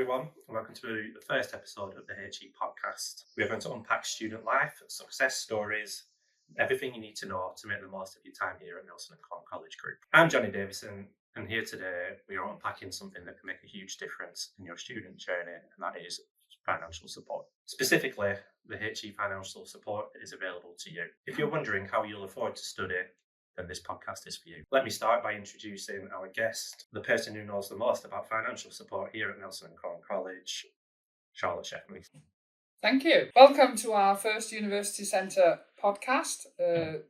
everyone, and welcome to the first episode of the HE podcast. We are going to unpack student life, success stories, everything you need to know to make the most of your time here at Nelson and Corn College Group. I'm Johnny Davison, and here today we are unpacking something that can make a huge difference in your student journey, and that is financial support. Specifically, the HE financial support is available to you. If you're wondering how you'll afford to study, then this podcast is for you. Let me start by introducing our guest, the person who knows the most about financial support here at Nelson and Corn College, Charlotte Scheffmann. Thank you. Welcome to our first University Centre podcast,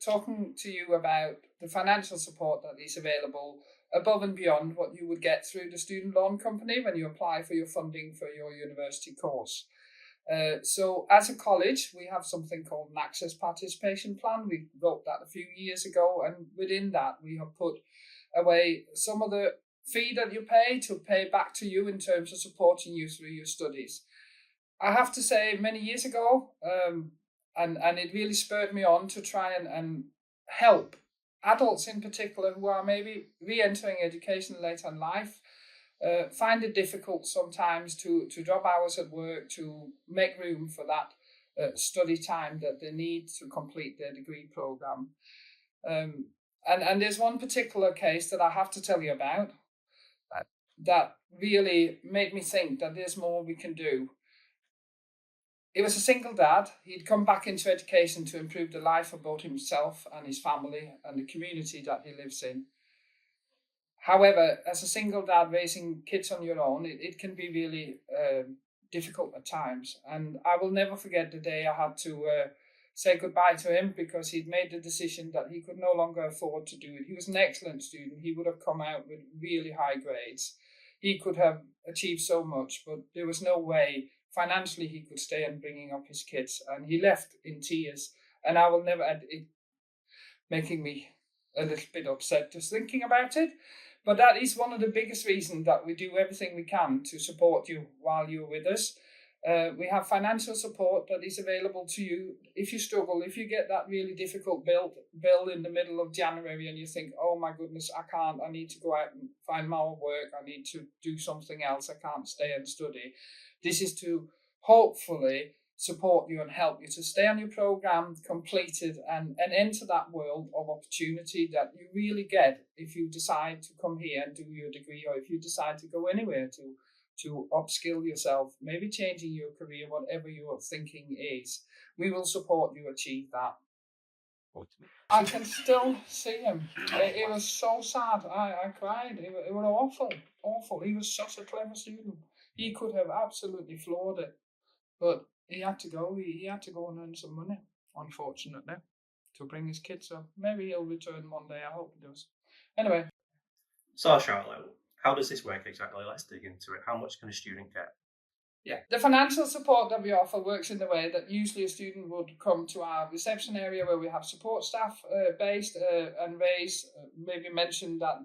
talking to you about the financial support that is available above and beyond what you would get through the student loan company when you apply for your funding for your university course. So as a college, we have something called an Access Participation Plan. We wrote that a few years ago, and within that we have put away some of the fee that you pay to pay back to you in terms of supporting you through your studies. I have to say, many years ago, and it really spurred me on to try and help adults in particular who are maybe re-entering education later in life, find it difficult sometimes to drop hours at work to make room for that study time that they need to complete their degree programme. And there's one particular case that I have to tell you about that really made me think that there's more we can do. It was a single dad. He'd come back into education to improve the life of both himself and his family and the community that he lives in. However, as a single dad raising kids on your own, it can be really difficult at times. And I will never forget the day I had to say goodbye to him because he'd made the decision that he could no longer afford to do it. He was an excellent student. He would have come out with really high grades. He could have achieved so much, but there was no way financially he could stay on bringing up his kids. And he left in tears. And I will never, it making me a little bit upset just thinking about it. But that is one of the biggest reasons that we do everything we can to support you while you're with us. We have financial support that is available to you if you struggle, if you get that really difficult bill in the middle of January and you think, oh my goodness, I need to go out and find more work, I need to do something else, I can't stay and study. This is to hopefully support you and help you to stay on your programme, complete it, and enter that world of opportunity that you really get if you decide to come here and do your degree, or if you decide to go anywhere to upskill yourself, maybe changing your career, whatever your thinking is. We will support you achieve that. I can still see him. It was so sad. I cried. It was awful. He was such a clever student. He could have absolutely floored it, but he had to go. He had to go and earn some money, unfortunately, to bring his kids up. Maybe he'll return one day. I hope he does. Anyway. So, Charlotte, how does this work exactly? Let's dig into it. How much can a student get? Yeah, the financial support that we offer works in the way that usually a student would come to our reception area where we have support staff based and raise, maybe mention that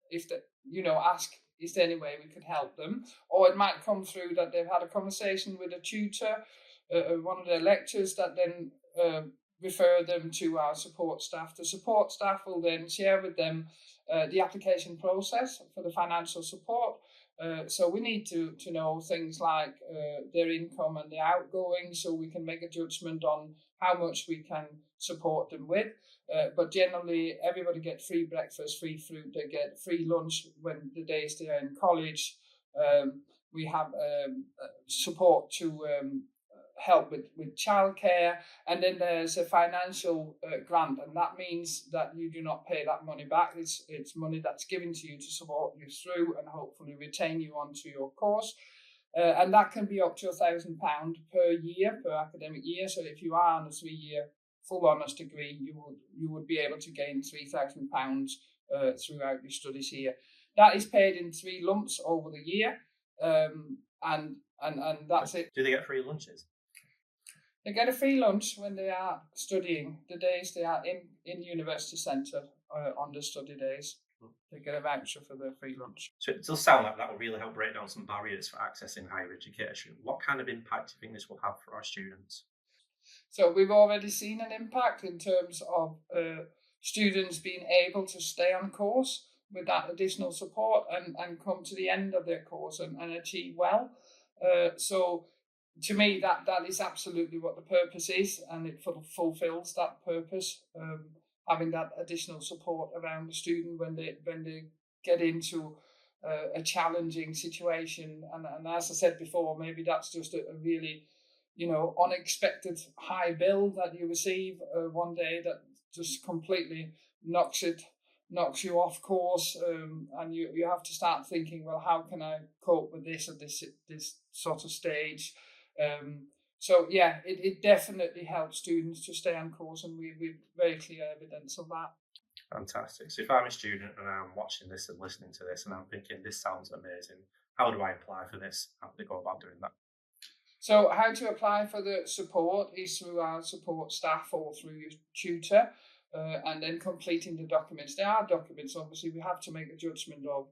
if ask, is there any way we could help them? Or it might come through that they've had a conversation with a tutor, one of their lecturers that then refer them to our support staff. The support staff will then share with them the application process for the financial support. So we need to know things like their income and their outgoing so we can make a judgment on how much we can support them with. But generally, everybody gets free breakfast, free fruit, they get free lunch when the days they're in college. We have support to help with childcare, and then there's a financial grant, and that means that you do not pay that money back. It's money that's given to you to support you through and hopefully retain you onto your course, and that can be up to £1,000 per year, per academic year. So if you are on a 3-year full honours degree, you would be able to gain £3,000 throughout your studies here. That is paid in 3 lumps over the year, and that's it. Do they get free lunches? They get a free lunch when they are studying, the days they are in University Centre on the study days. They get a voucher for their free lunch. So it does sound like that will really help break down some barriers for accessing higher education. What kind of impact do you think this will have for our students? So we've already seen an impact in terms of students being able to stay on course with that additional support and come to the end of their course and achieve well. So to me, that is absolutely what the purpose is, and it fulfills that purpose. Having that additional support around the student when they get into a challenging situation, and as I said before, maybe that's just a really, unexpected high bill that you receive one day that just completely knocks you off course, and you have to start thinking, well, how can I cope with this at this sort of stage? So yeah, it definitely helps students to stay on course, and we've very clear evidence of that. Fantastic. So if I'm a student and I'm watching this and listening to this and I'm thinking, this sounds amazing, how do I apply for this? How do they go about doing that? So how to apply for the support is through our support staff or through your tutor, and then completing the documents. There are documents, obviously, we have to make a judgment of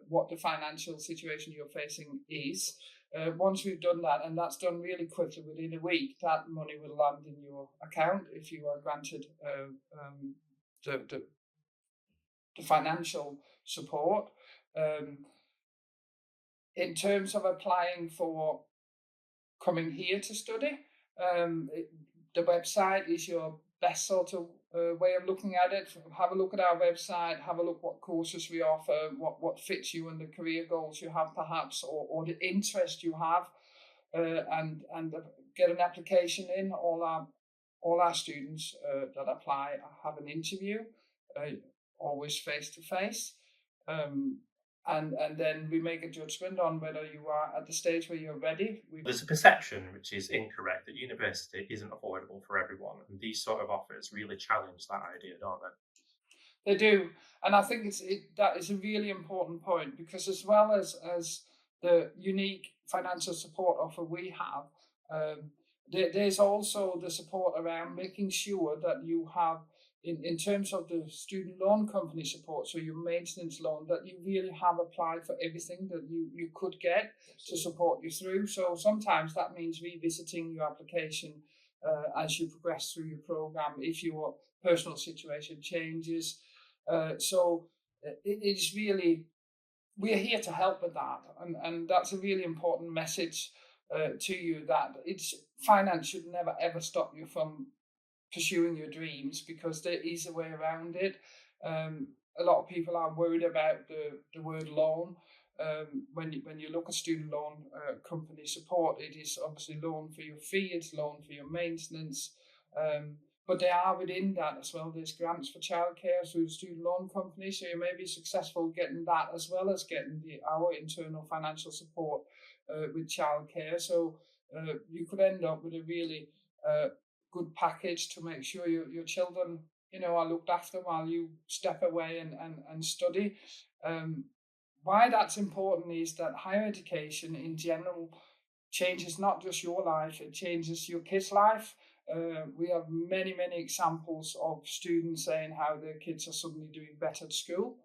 what the financial situation you're facing is. Once we've done that, and that's done really quickly, within a week, that money will land in your account if you are granted the financial support. In terms of applying for coming here to study, the website is your best sort of way of looking at it. Have a look at our website, have a look what courses we offer, what fits you and the career goals you have perhaps, or the interest you have, and get an application in. All our students that apply have an interview, always face to face. And then we make a judgment on whether you are at the stage where you're ready. There's a perception, which is incorrect, that university isn't affordable for everyone, and these sort of offers really challenge that idea, don't they? They do, and I think that is a really important point, because as well as the unique financial support offer we have, there's also the support around making sure that you have, in terms of the student loan company support, so your maintenance loan, that you really have applied for everything that you could get to support you through. So sometimes that means revisiting your application as you progress through your program if your personal situation changes. So it is really, we're here to help with that, and that's a really important message to you, that finance should never ever stop you from pursuing your dreams, because there is a way around it. A lot of people are worried about the word loan. When you look at student loan company support, it is obviously loan for your fee, it's loan for your maintenance, but they are within that as well. There's grants for childcare through the student loan company, so you may be successful getting that as well as getting our internal financial support with childcare. So you could end up with a really good package to make sure your children, are looked after while you step away and study. Why that's important is that higher education in general changes not just your life, it changes your kids' life. We have many, many examples of students saying how their kids are suddenly doing better at school,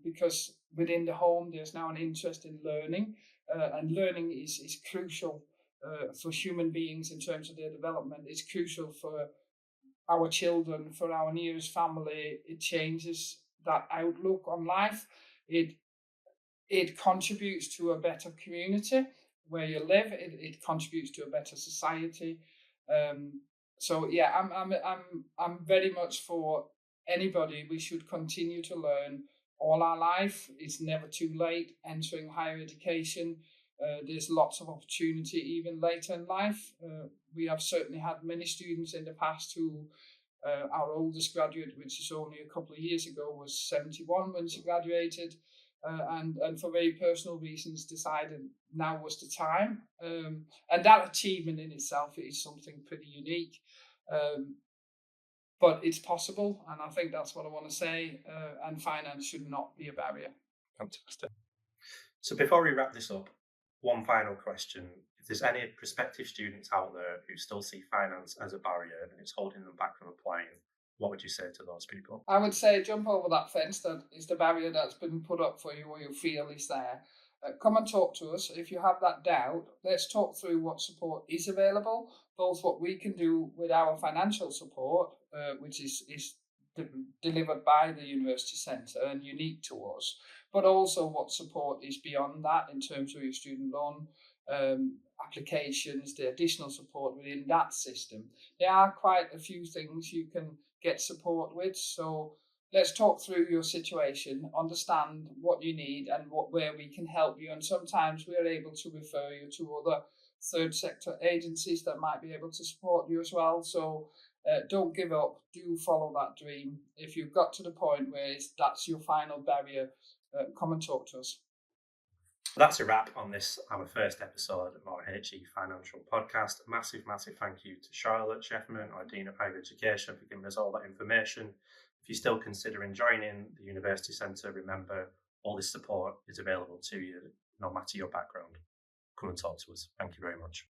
because within the home there's now an interest in learning, and learning is crucial for human beings in terms of their development. It's crucial for our children, for our nearest family. It changes that outlook on life. It contributes to a better community where you live. It contributes to a better society. So yeah, I'm very much for anybody. We should continue to learn all our life. It's never too late entering higher education. There's lots of opportunity even later in life. We have certainly had many students in the past who, our oldest graduate, which is only a couple of years ago, was 71 when she graduated, and for very personal reasons decided now was the time. And that achievement in itself is something pretty unique. But it's possible, and I think that's what I want to say, and finance should not be a barrier. Fantastic. So before we wrap this up, one final question. If there's any prospective students out there who still see finance as a barrier and it's holding them back from applying, what would you say to those people? I would say jump over that fence that is the barrier that's been put up for you or you feel is there. Come and talk to us. If you have that doubt, let's talk through what support is available, both what we can do with our financial support, which is delivered by the University Centre and unique to us, but also what support is beyond that in terms of your student loan applications, the additional support within that system. There are quite a few things you can get support with. So let's talk through your situation, understand what you need and where we can help you. And sometimes we're able to refer you to other third sector agencies that might be able to support you as well. So don't give up. Do follow that dream. If you've got to the point where that's your final barrier, come and talk to us. That's a wrap on this, our first episode of our HE Financial Podcast. A massive thank you to Charlotte Scheffmann, our Dean of Higher Education, for giving us all that information. If you're still considering joining the University Centre, remember all this support is available to you, no matter your background. Come and talk to us. Thank you very much.